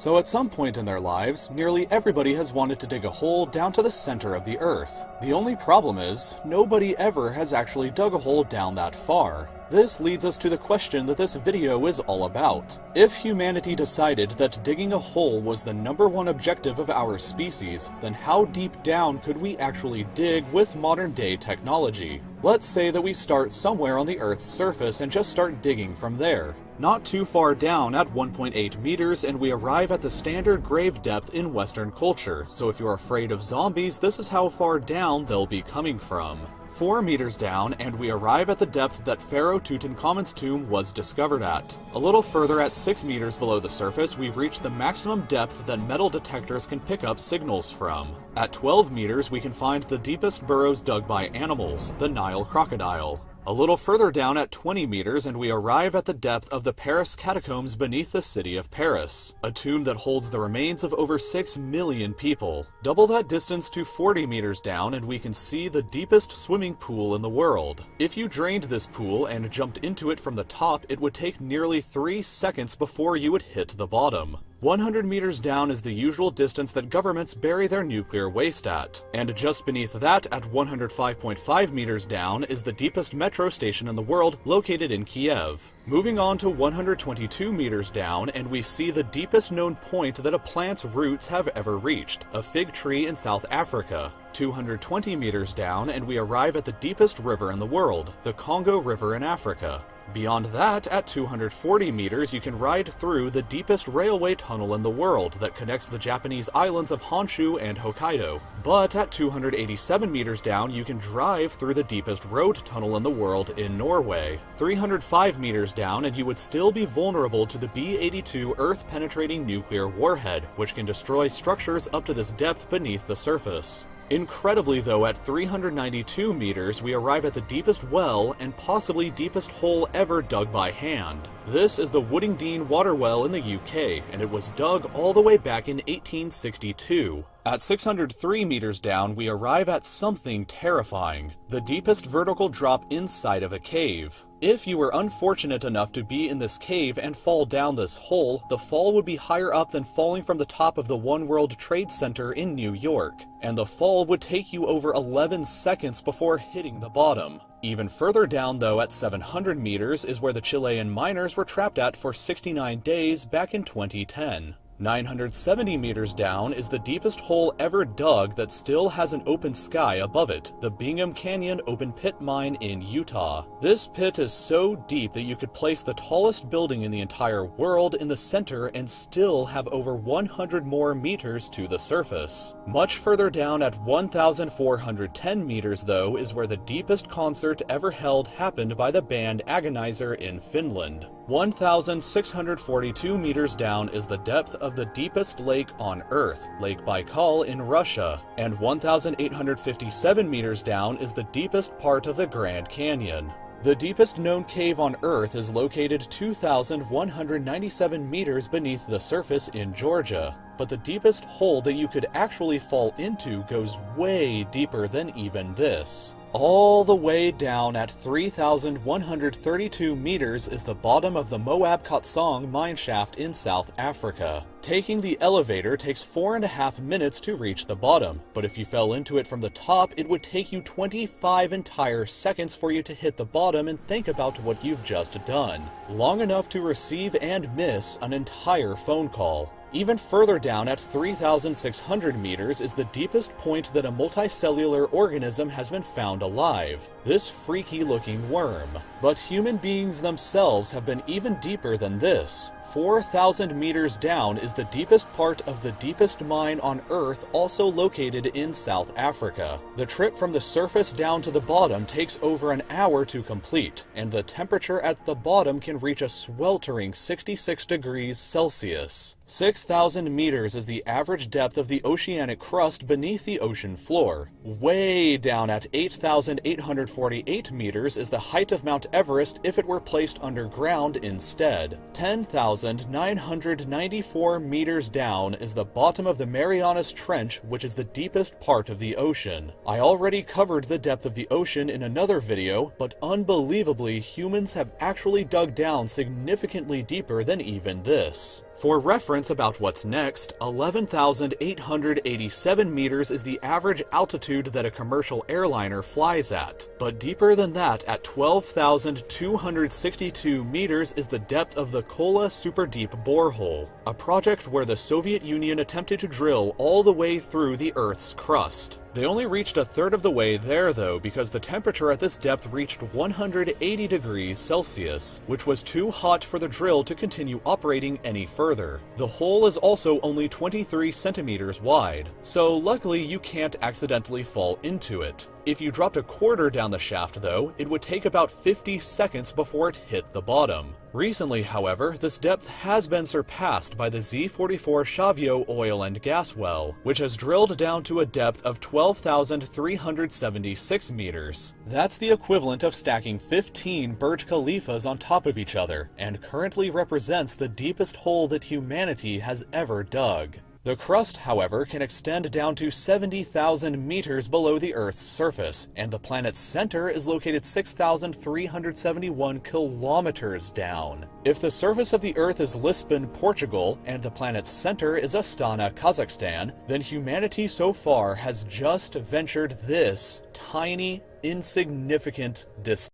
So at some point in their lives, nearly everybody has wanted to dig a hole down to the center of the Earth. The only problem is, nobody ever has actually dug a hole down that far. This leads us to the question that this video is all about. If humanity decided that digging a hole was the #1 objective of our species, then how deep down could we actually dig with modern day technology? Let's say that we start somewhere on the Earth's surface and just start digging from there. Not too far down at 1.8 meters, and we arrive at the standard grave depth in Western culture, so if you're afraid of zombies, this is how far down they'll be coming from. 4 meters down, and we arrive at the depth that Pharaoh Tutankhamun's tomb was discovered at. A little further at 6 meters below the surface, we reach the maximum depth that metal detectors can pick up signals from. At 12 meters, we can find the deepest burrows dug by animals, the Nile crocodile. A little further down at 20 meters, and we arrive at the depth of the Paris catacombs beneath the city of Paris, a tomb that holds the remains of over 6 million people. Double that distance to 40 meters down, and we can see the deepest swimming pool in the world. If you drained this pool and jumped into it from the top, it would take nearly 3 seconds before you would hit the bottom. 100 meters down is the usual distance that governments bury their nuclear waste at. And just beneath that, at 105.5 meters down, is the deepest metro station in the world, located in Kiev. Moving on to 122 meters down, and we see the deepest known point that a plant's roots have ever reached, a fig tree in South Africa. 220 meters down, and we arrive at the deepest river in the world, the Congo River in Africa. Beyond that, at 240 meters, you can ride through the deepest railway tunnel in the world that connects the Japanese islands of Honshu and Hokkaido. But at 287 meters down, you can drive through the deepest road tunnel in the world in Norway. 305 meters down, and you would still be vulnerable to the B-82 Earth-penetrating nuclear warhead, which can destroy structures up to this depth beneath the surface. Incredibly though, at 392 meters, we arrive at the deepest well and possibly deepest hole ever dug by hand. This is the Woodingdean water well in the UK, and it was dug all the way back in 1862. At 603 meters down, we arrive at something terrifying, the deepest vertical drop inside of a cave. If you were unfortunate enough to be in this cave and fall down this hole, the fall would be higher up than falling from the top of the One World Trade Center in New York, and the fall would take you over 11 seconds before hitting the bottom. Even further down though, at 700 meters, is where the Chilean miners were trapped at for 69 days back in 2010. 970 meters down is the deepest hole ever dug that still has an open sky above it, the Bingham Canyon open pit mine in Utah. This pit is so deep that you could place the tallest building in the entire world in the center and still have over 100 more meters to the surface. Much further down at 1,410 meters though is where the deepest concert ever held happened by the band Agonizer in Finland. 1,642 meters down is the depth of the deepest lake on Earth, Lake Baikal in Russia, and 1,857 meters down is the deepest part of the Grand Canyon. The deepest known cave on Earth is located 2,197 meters beneath the surface in Georgia, but the deepest hole that you could actually fall into goes way deeper than even this. All the way down at 3,132 meters is the bottom of the Moab Khotsong mineshaft in South Africa. Taking the elevator takes 4.5 minutes to reach the bottom, but if you fell into it from the top, it would take you 25 entire seconds for you to hit the bottom and think about what you've just done. Long enough to receive and miss an entire phone call. Even further down at 3,600 meters is the deepest point that a multicellular organism has been found alive, this freaky-looking worm. But human beings themselves have been even deeper than this. 4,000 meters down is the deepest part of the deepest mine on Earth, also located in South Africa. The trip from the surface down to the bottom takes over an hour to complete, and the temperature at the bottom can reach a sweltering 66 degrees Celsius. 6,000 meters is the average depth of the oceanic crust beneath the ocean floor. Way down at 8,848 meters is the height of Mount Everest if it were placed underground instead. 10,994 meters down is the bottom of the Marianas Trench, which is the deepest part of the ocean. I already covered the depth of the ocean in another video, but unbelievably, humans have actually dug down significantly deeper than even this. For reference about what's next, 11,887 meters is the average altitude that a commercial airliner flies at. But deeper than that, at 12,262 meters is the depth of the Kola Super Deep Borehole, a project where the Soviet Union attempted to drill all the way through the Earth's crust. They only reached a third of the way there though, because the temperature at this depth reached 180 degrees Celsius, which was too hot for the drill to continue operating any further. The hole is also only 23 centimeters wide, so luckily you can't accidentally fall into it. If you dropped a quarter down the shaft though, it would take about 50 seconds before it hit the bottom. Recently, however, this depth has been surpassed by the Z44 Shavio oil and gas well, which has drilled down to a depth of 12,376 meters. That's the equivalent of stacking 15 Burj Khalifas on top of each other, and currently represents the deepest hole that humanity has ever dug. The crust, however, can extend down to 70,000 meters below the Earth's surface, and the planet's center is located 6,371 kilometers down. If the surface of the Earth is Lisbon, Portugal, and the planet's center is Astana, Kazakhstan, then humanity so far has just ventured this tiny, insignificant distance.